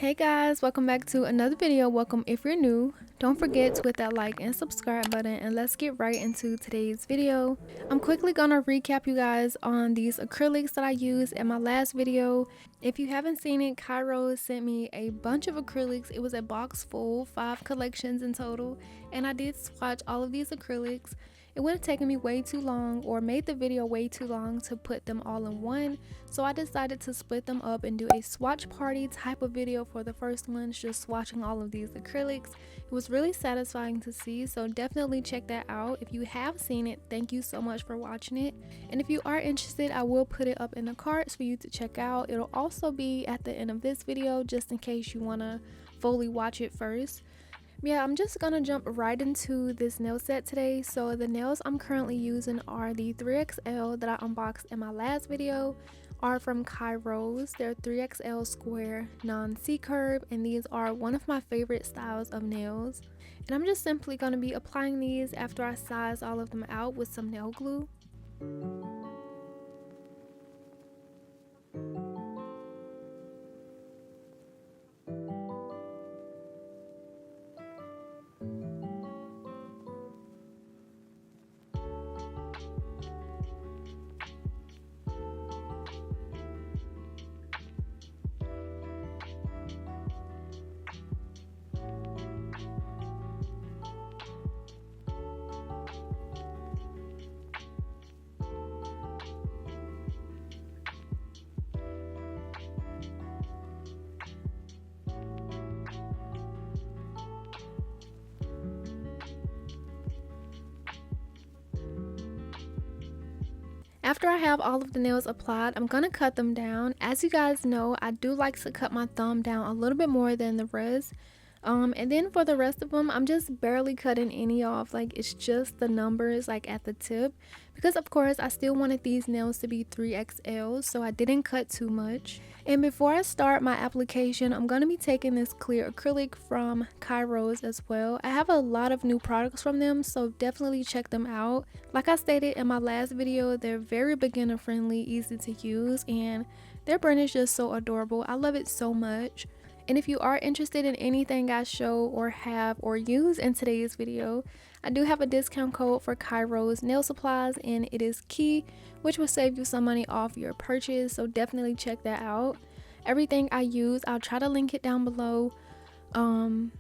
Hey guys, welcome back to another video. Welcome if you're new. Don't forget to hit that like and subscribe button, and let's get right into today's video. I'm quickly gonna recap you guys on these acrylics that I used in my last video. If you haven't seen it, 𝚙𝚘𝚘 sent me a bunch of acrylics. It was a box full, 5 collections in total, and I did swatch all of these acrylics. It would have taken me way too long or made the video way too long to put them all in one, so I decided to split them up and do a swatch party type of video for the first one, just swatching all of these acrylics. It was really satisfying to see, so definitely check that out. If you have seen it, thank you so much for watching it, and if you are interested, I will put it up in the cards for you to check out. It'll also be at the end of this video just in case you want to fully watch it first. Yeah, I'm just gonna jump right into this nail set today. So the nails I'm currently using are the 3XL that I unboxed in my last video, are from 𝚙𝚘𝚘. They're 3XL square non-C curve, and these are one of my favorite styles of nails. And I'm just simply gonna be applying these after I size all of them out with some nail glue. After I have all of the nails applied, I'm gonna cut them down. As you guys know, I do like to cut my thumb down a little bit more than the rest. And then for the rest of them, I'm just barely cutting any off. Like, it's just the numbers like at the tip, because of course I still wanted these nails to be 3XL, so I didn't cut too much. And before I start my application, I'm going to be taking this clear acrylic from 𝚙𝚘𝚘 as well. I have a lot of new products from them, so definitely check them out. Like I stated in my last video, they're very beginner friendly, easy to use, and their brand is just so adorable. I love it so much. And if you are interested in anything I show or have or use in today's video, I do have a discount code for 𝚙𝚘𝚘's nail supplies, and it is KEY, which will save you some money off your purchase, so definitely check that out. Everything I use, I'll try to link it down below. And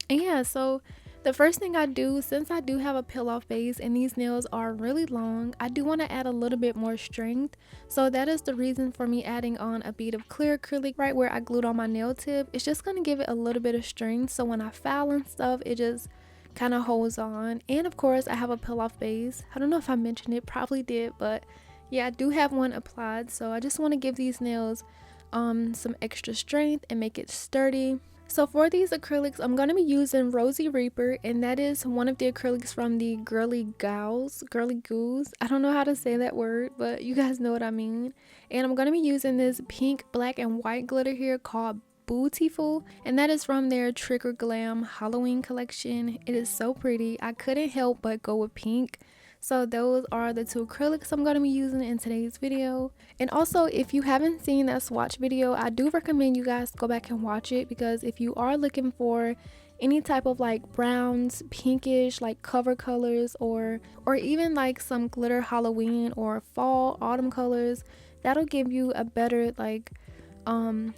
yeah, so the first thing I do, since I do have a peel off base and these nails are really long, I do want to add a little bit more strength. So that is the reason for me adding on a bead of clear acrylic right where I glued on my nail tip. It's just going to give it a little bit of strength, so when I file and stuff, it just kind of holds on. And of course, I have a peel off base. I don't know if I mentioned it, probably did, but yeah, I do have one applied. So I just want to give these nails some extra strength and make it sturdy. So for these acrylics, I'm going to be using Rosy Reaper, and that is one of the acrylics from the Girly Gals. I don't know how to say that word, but you guys know what I mean. And I'm going to be using this pink, black, and white glitter here called Beautiful, and that is from their Trick or Glam Halloween collection. It is so pretty. I couldn't help but go with pink. So those are the two acrylics I'm going to be using in today's video. And also, if you haven't seen that swatch video, I do recommend you guys go back and watch it, because if you are looking for any type of like browns, pinkish like cover colors, or even like some glitter Halloween or fall autumn colors, that'll give you a better like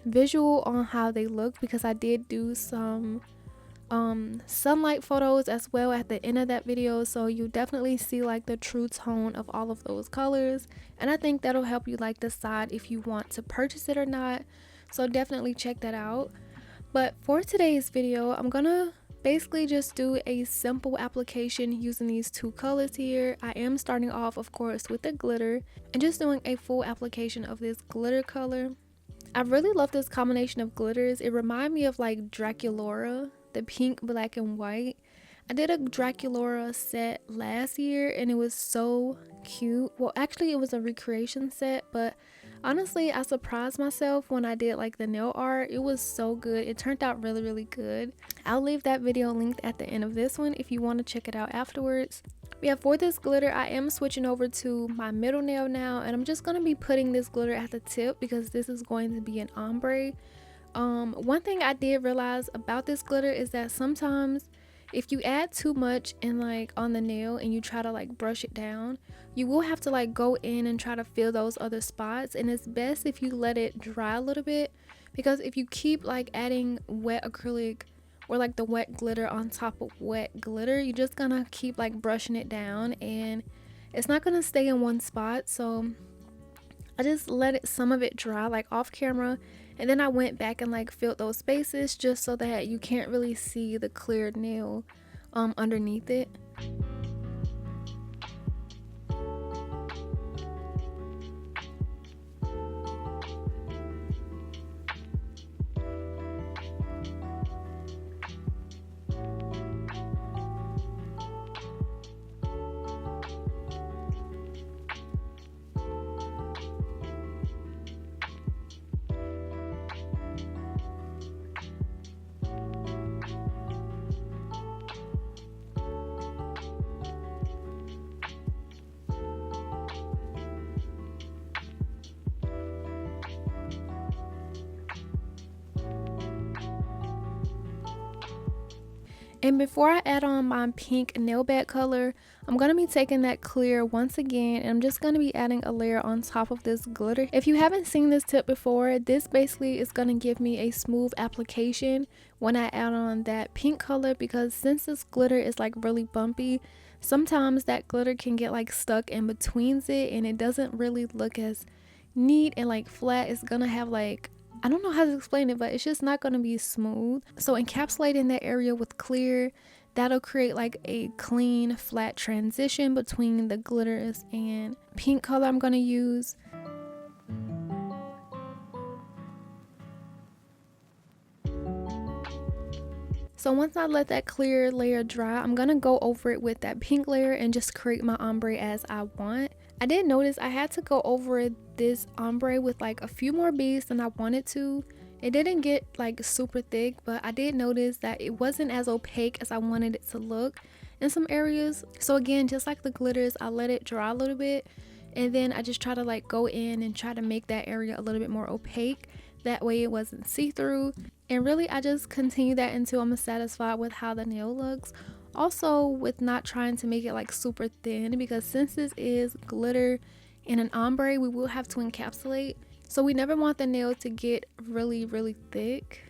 visual on how they look, because I did do some sunlight photos as well at the end of that video, so you definitely see like the true tone of all of those colors, and I think that'll help you like decide if you want to purchase it or not. So definitely check that out. But for today's video, I'm gonna basically just do a simple application using these two colors here. I am starting off, of course, with the glitter and just doing a full application of this glitter color. I really love this combination of glitters. It reminds me of like Draculaura, the pink, black, and white. I did a Draculaura set last year and it was so cute. Well, actually it was a recreation set, but honestly I surprised myself when I did like the nail art. It was so good. It turned out really good. I'll leave that video linked at the end of this one if you want to check it out afterwards. Yeah, for this glitter I am switching over to my middle nail now, and I'm just going to be putting this glitter at the tip because this is going to be an ombre. One thing I did realize about this glitter is that sometimes if you add too much in like on the nail and you try to like brush it down, you will have to like go in and try to fill those other spots, and it's best if you let it dry a little bit, because if you keep like adding wet acrylic or like the wet glitter on top of wet glitter, you're just gonna keep like brushing it down and it's not gonna stay in one spot. So I just let it, some of it dry like off camera, and then I went back and like filled those spaces just so that you can't really see the clear nail underneath it. And before I add on my pink nail bed color, I'm going to be taking that clear once again, and I'm just going to be adding a layer on top of this glitter. If you haven't seen this tip before, this basically is going to give me a smooth application when I add on that pink color, because since this glitter is like really bumpy, sometimes that glitter can get like stuck in between it and it doesn't really look as neat and like flat. It's going to have like, I don't know how to explain it, but it's just not going to be smooth. So encapsulating that area with clear, that'll create like a clean flat transition between the glitters and pink color I'm going to use. So once I let that clear layer dry, I'm going to go over it with that pink layer and just create my ombre as I want. I did notice I had to go over this ombre with like a few more beads than I wanted to. It didn't get like super thick, but I did notice that it wasn't as opaque as I wanted it to look in some areas. So again, just like the glitters, I let it dry a little bit, and then I just try to like go in and try to make that area a little bit more opaque. That way it wasn't see-through. And really I just continue that until I'm satisfied with how the nail looks. Also with not trying to make it like super thin, because since this is glitter and an ombre, we will have to encapsulate. So we never want the nail to get really thick.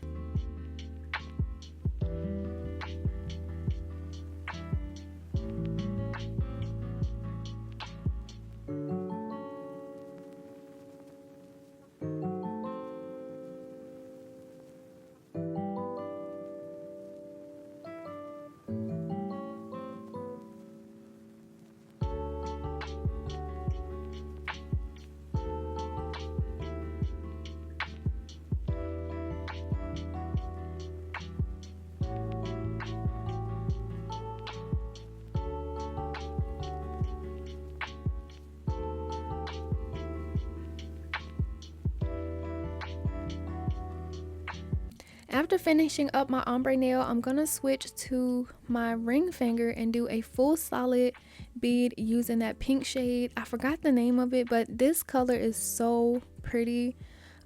After finishing up my ombre nail, I'm gonna switch to my ring finger and do a full solid bead using that pink shade. I forgot the name of it, but this color is so pretty.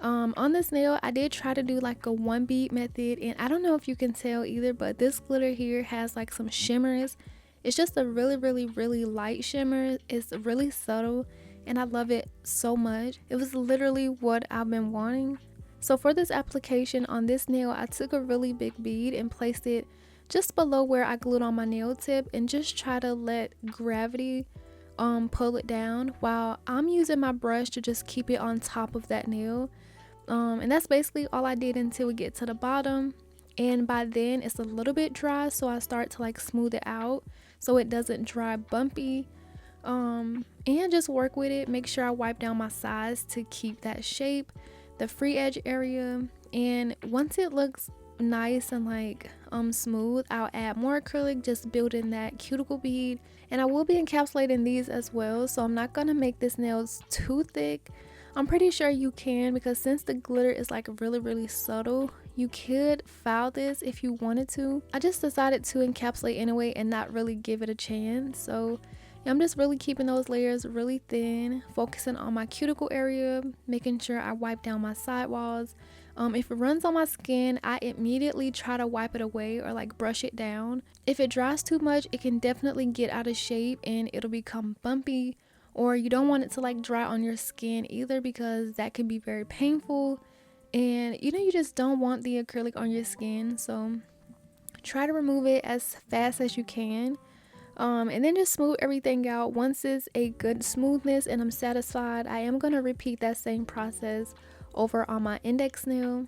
On this nail, I did try to do like a one bead method, and I don't know if you can tell either, but this glitter here has like some shimmers. It's just a really light shimmer. It's really subtle, and I love it so much. It was literally what I've been wanting. So for this application on this nail, I took a really big bead and placed it just below where I glued on my nail tip, and just try to let gravity pull it down while I'm using my brush to just keep it on top of that nail. And that's basically all I did until we get to the bottom. And by then it's a little bit dry, so I start to like smooth it out so it doesn't dry bumpy. And just work with it. Make sure I wipe down my sides to keep that shape, the free edge area. And once it looks nice and like smooth, I'll add more acrylic, just building that cuticle bead. And I will be encapsulating these as well, so I'm not gonna make this nails too thick. I'm pretty sure you can, because since the glitter is like really subtle, you could file this if you wanted to. I just decided to encapsulate anyway and not really give it a chance. So I'm just really keeping those layers really thin, focusing on my cuticle area, making sure I wipe down my sidewalls, If it runs on my skin, I immediately try to wipe it away or like brush it down. If it dries too much, it can definitely get out of shape and it'll become bumpy, or you don't want it to like dry on your skin either, because that can be very painful, and you just don't want the acrylic on your skin. So try to remove it as fast as you can. And then just smooth everything out. Once it's a good smoothness and I'm satisfied, I am going to repeat that same process over on my index nail.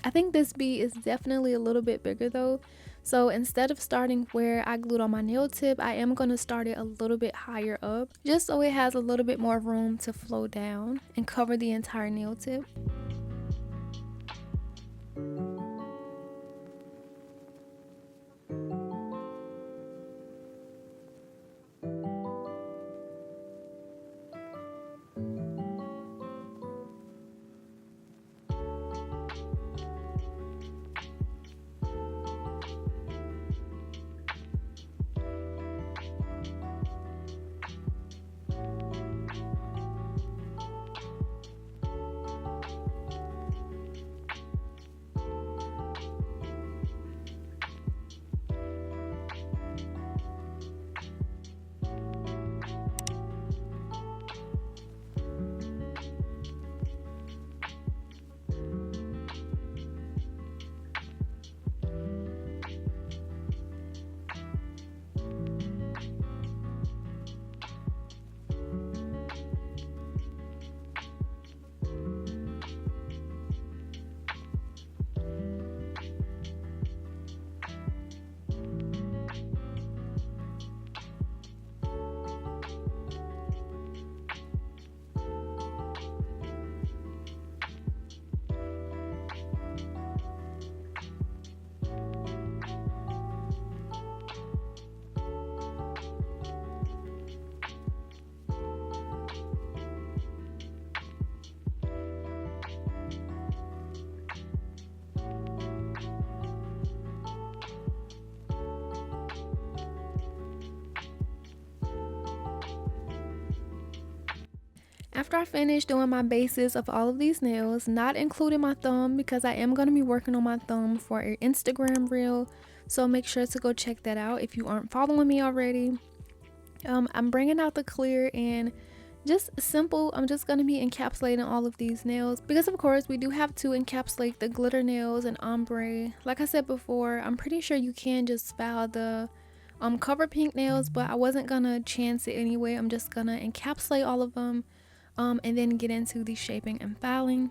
I think this bee is definitely a little bit bigger though, so instead of starting where I glued on my nail tip, I am going to start it a little bit higher up, just so it has a little bit more room to flow down and cover the entire nail tip. After I finish doing my bases of all of these nails, not including my thumb, because I am going to be working on my thumb for an Instagram reel, so make sure to go check that out if you aren't following me already. I'm bringing out the clear and just simple. I'm just going to be encapsulating all of these nails, because of course we do have to encapsulate the glitter nails and ombre. Like I said before, I'm pretty sure you can just file the cover pink nails, but I wasn't gonna chance it anyway. I'm just gonna encapsulate all of them, and then get into the shaping and filing.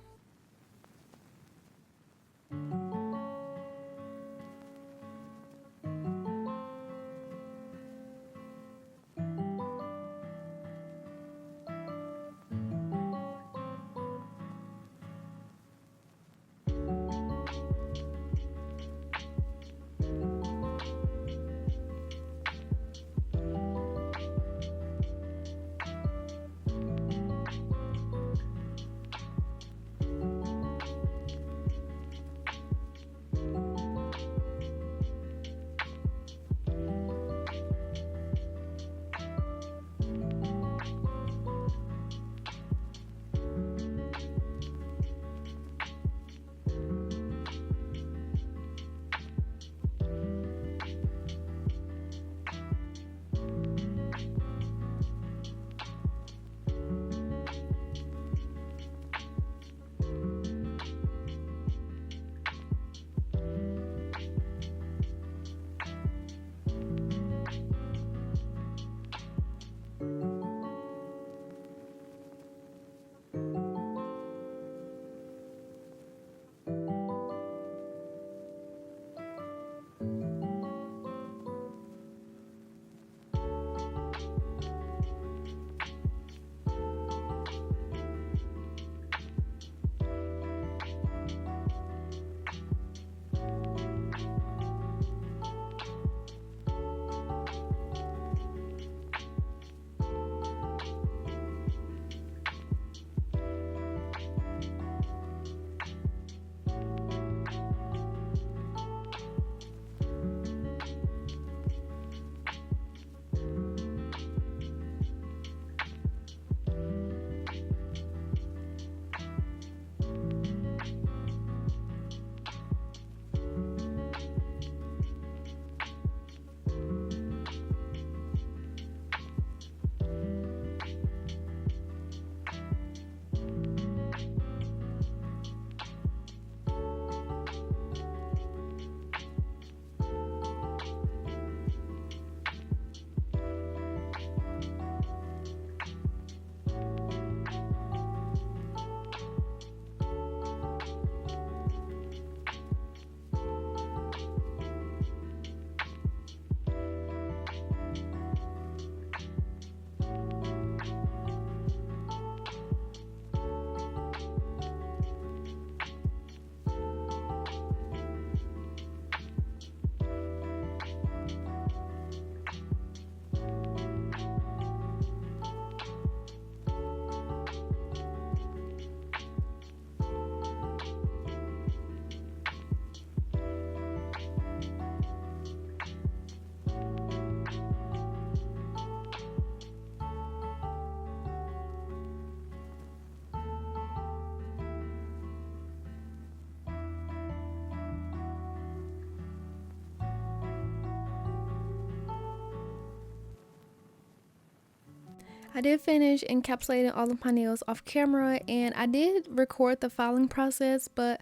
I did finish encapsulating all of my nails off camera, and I did record the filing process, but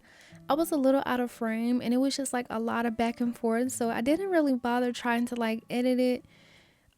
I was a little out of frame and it was just like a lot of back and forth, so I didn't really bother trying to like edit it.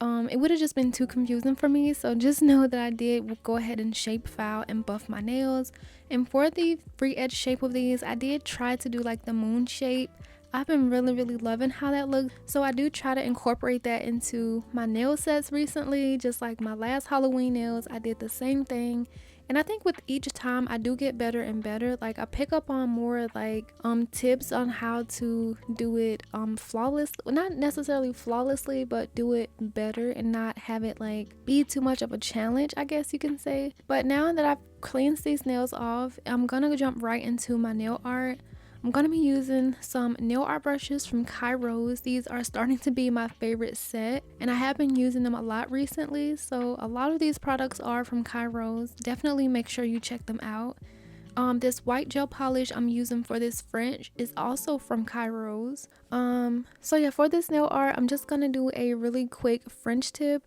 It would have just been too confusing for me, so just know that I did go ahead and shape file and buff my nails. And for the free edge shape of these, I did try to do like the moon shape. I've been really loving how that looks, so I do try to incorporate that into my nail sets recently. Just like my last Halloween nails, I did the same thing, and I think with each time I do get better and better. Like I pick up on more like tips on how to do it flawless, not necessarily flawlessly, but do it better and not have it like be too much of a challenge, I guess you can say. But now that I've cleansed these nails off, I'm gonna jump right into my nail art. I'm going to be using some nail art brushes from 𝚙𝚘𝚘𝚘𝚘. These are starting to be my favorite set, and I have been using them a lot recently, so a lot of these products are from 𝚙𝚘𝚘𝚘. Definitely make sure you check them out. This white gel polish I'm using for this French is also from 𝚙𝚘𝚘𝚘𝚘. So yeah, for this nail art, I'm just going to do a really quick French tip.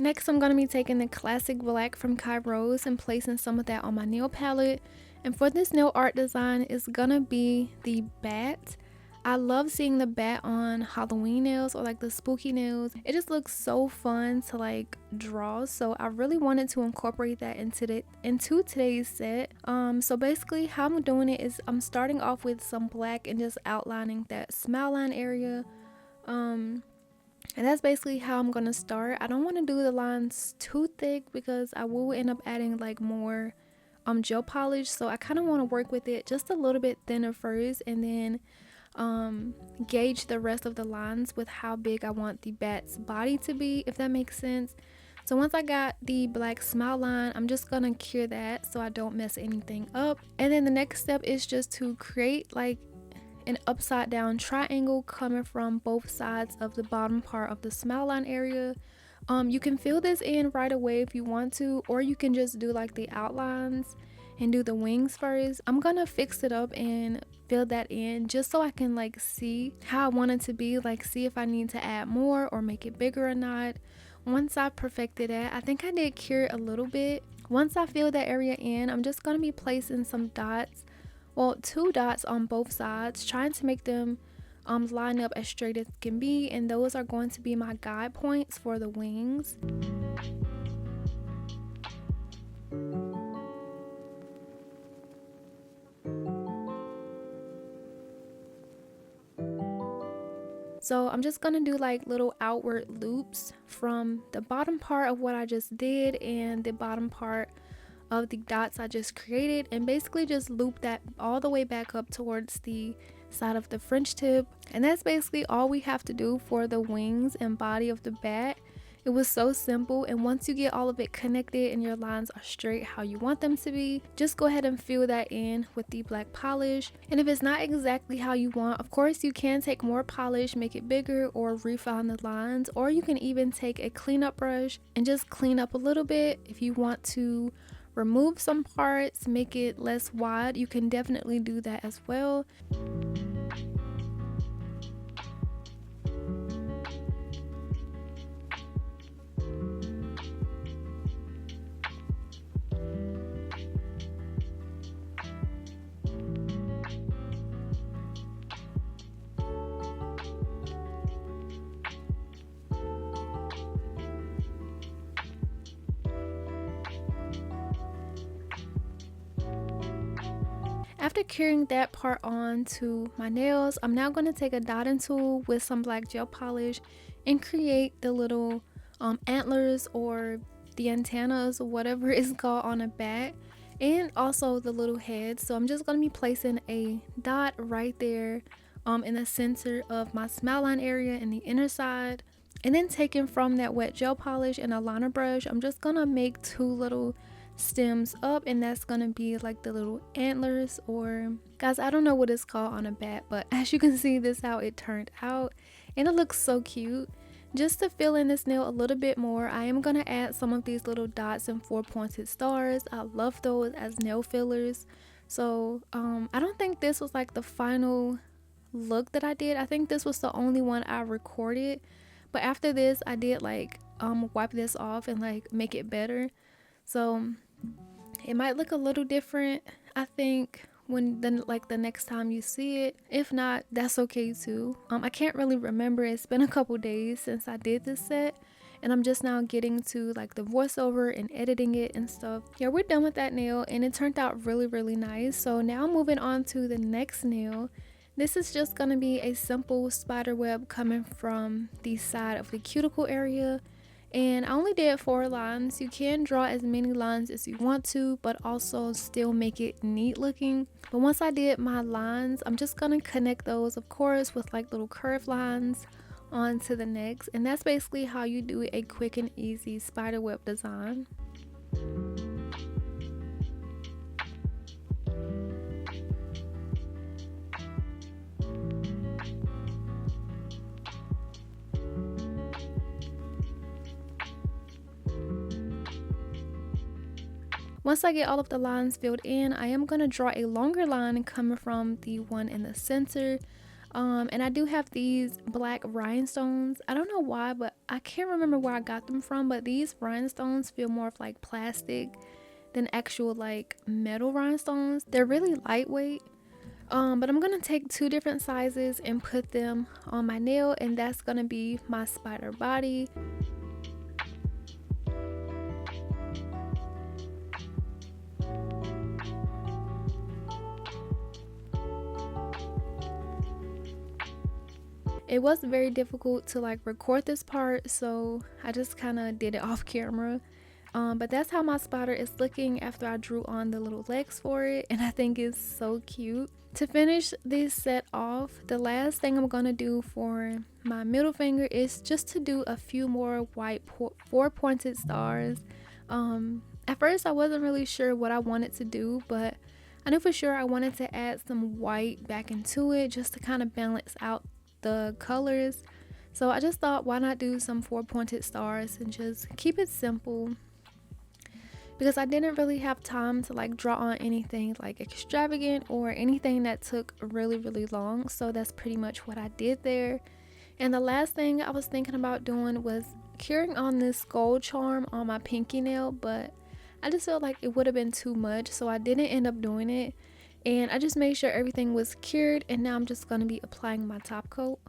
Next, I'm going to be taking the classic black from 𝚙𝚘𝚘𝚘𝚘 and placing some of that on my nail palette. And for this nail art design, it's going to be the bat. I love seeing the bat on Halloween nails or like the spooky nails. It just looks so fun to like draw, so I really wanted to incorporate that into today's set. So basically how I'm doing it is I'm starting off with some black and just outlining that smile line area. And that's basically how I'm gonna start. I don't want to do the lines too thick because I will end up adding like more gel polish, so I kind of want to work with it just a little bit thinner first, and then gauge the rest of the lines with how big I want the bat's body to be, if that makes sense. So once I got the black smile line, I'm just gonna cure that so I don't mess anything up. And then the next step is just to create like an upside down triangle coming from both sides of the bottom part of the smile line area. You can fill this in right away if you want to, or you can just do like the outlines and do the wings first. I'm gonna fix it up and fill that in just so I can like see how I want it to be, like see if I need to add more or make it bigger or not. Once I perfected it, I think I did cure it a little bit. Once I fill that area in, I'm just gonna be placing some dots, well, 2 dots on both sides, trying to make them line up as straight as can be, and those are going to be my guide points for the wings. So I'm just gonna do like little outward loops from the bottom part of what I just did and the bottom part of the dots I just created, and basically just loop that all the way back up towards the side of the French tip. And that's basically all we have to do for the wings and body of the bat. It was so simple, and once you get all of it connected and your lines are straight how you want them to be, just go ahead and fill that in with the black polish. And if it's not exactly how you want, of course you can take more polish, make it bigger, or refine the lines, or you can even take a cleanup brush and just clean up a little bit. If you want to remove some parts, make it less wide, you can definitely do that as well. After curing that part on to my nails, I'm now going to take a dotting tool with some black gel polish and create the little antlers or the antennas or whatever it's called on a bat, and also the little head. So I'm just going to be placing a dot right there in the center of my smile line area in the inner side, and then taking from that wet gel polish and a liner brush, I'm just going to make two little stems up, and that's gonna be like the little antlers, or guys, I don't know what it's called on a bat, but as you can see, this how it turned out, and it looks so cute. Just to fill in this nail a little bit more, I am gonna add some of these little dots and 4-pointed stars. I love those as nail fillers. So I don't think this was like the final look that I did. I think this was the only one I recorded, but after this I did like wipe this off and like make it better. So it might look a little different, I think, when the next time you see it. If not, that's okay too. I can't really remember. It's been a couple days since I did this set, and I'm just now getting to like the voiceover and editing it and stuff. Yeah, we're done with that nail, and it turned out really nice. So now moving on to the next nail. This is just gonna be a simple spider web coming from the side of the cuticle area. And I only did 4 lines. You can draw as many lines as you want to, but also still make it neat looking. But once I did my lines, I'm just gonna connect those, of course, with like little curved lines onto the next. And that's basically how you do a quick and easy spider web design. Once I get all of the lines filled in, I am going to draw a longer line coming from the one in the center. And I do have these black rhinestones. I don't know why, but I can't remember where I got them from, but these rhinestones feel more of like plastic than actual like metal rhinestones. They're really lightweight. But I'm going to take 2 different sizes and put them on my nail, and that's going to be my spider body. It was very difficult to like record this part, so I just kind of did it off camera. But that's how my spider is looking after I drew on the little legs for it, and I think it's so cute. To finish this set off, the last thing I'm gonna do for my middle finger is just to do a few more white 4-pointed stars. At first I wasn't really sure what I wanted to do, but I knew for sure I wanted to add some white back into it just to kind of balance out the colors. So I just thought, why not do some 4-pointed stars and just keep it simple, because I didn't really have time to like draw on anything like extravagant or anything that took really long. So that's pretty much what I did there. And the last thing I was thinking about doing was curing on this gold charm on my pinky nail, but I just felt like it would have been too much, so I didn't end up doing it. And I just made sure everything was cured, and now I'm just going to be applying my top coat.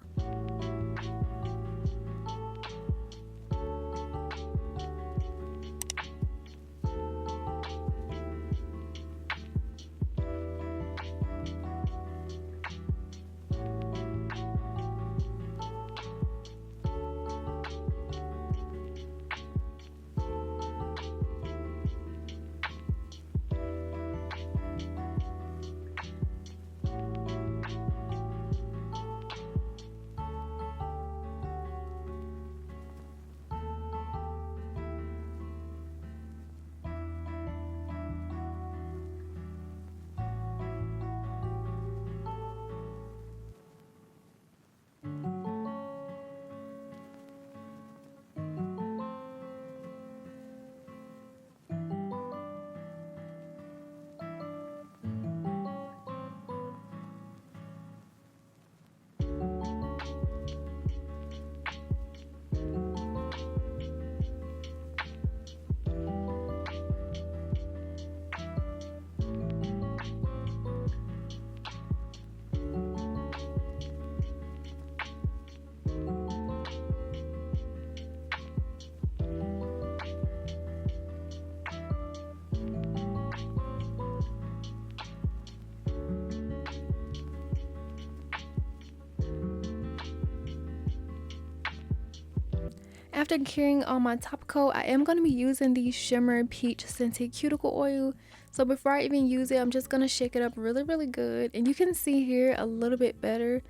After curing on my top coat, I am going to be using the Shimmer Peach Scented Cuticle Oil. So before I even use it, I'm just going to shake it up really good. And you can see here a little bit better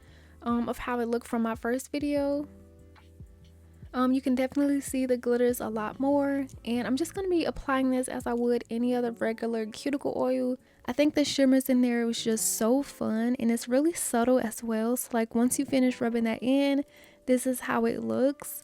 of how it looked from my first video. You can definitely see the glitters a lot more, and I'm just going to be applying this as I would any other regular cuticle oil. I think the shimmers in there was just so fun, and it's really subtle as well. So like once you finish rubbing that in, this is how it looks.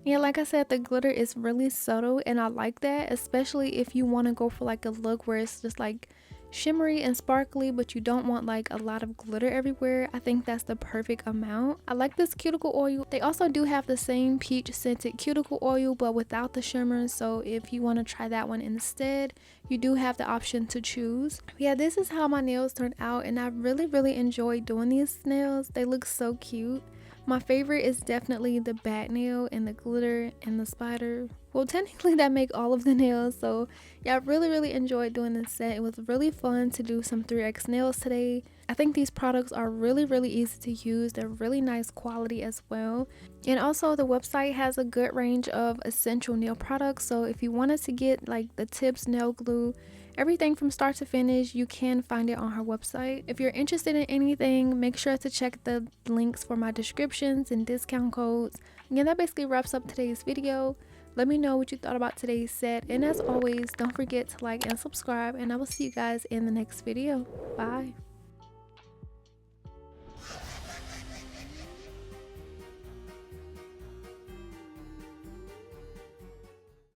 Yeah, like I said, the glitter is really subtle, and I like that, especially if you want to go for like a look where it's just like shimmery and sparkly, but you don't want like a lot of glitter everywhere. I think that's the perfect amount. I like this cuticle oil. They also do have the same peach scented cuticle oil, but without the shimmer. So if you want to try that one instead, you do have the option to choose. Yeah, this is how my nails turned out, and I really enjoyed doing these nails. They look so cute. My favorite is definitely the bat nail and the glitter and the spider. Well, technically that make all of the nails. So yeah, I really enjoyed doing this set. It was really fun to do some 3X nails today. I think these products are really easy to use. They're really nice quality as well. And also the website has a good range of essential nail products. So if you wanted to get like the tips, nail glue, everything from start to finish, you can find it on her website. If you're interested in anything, make sure to check the links for my descriptions and discount codes. Again, that basically wraps up today's video. Let me know what you thought about today's set, and as always, don't forget to like and subscribe, and I will see you guys in the next video. Bye.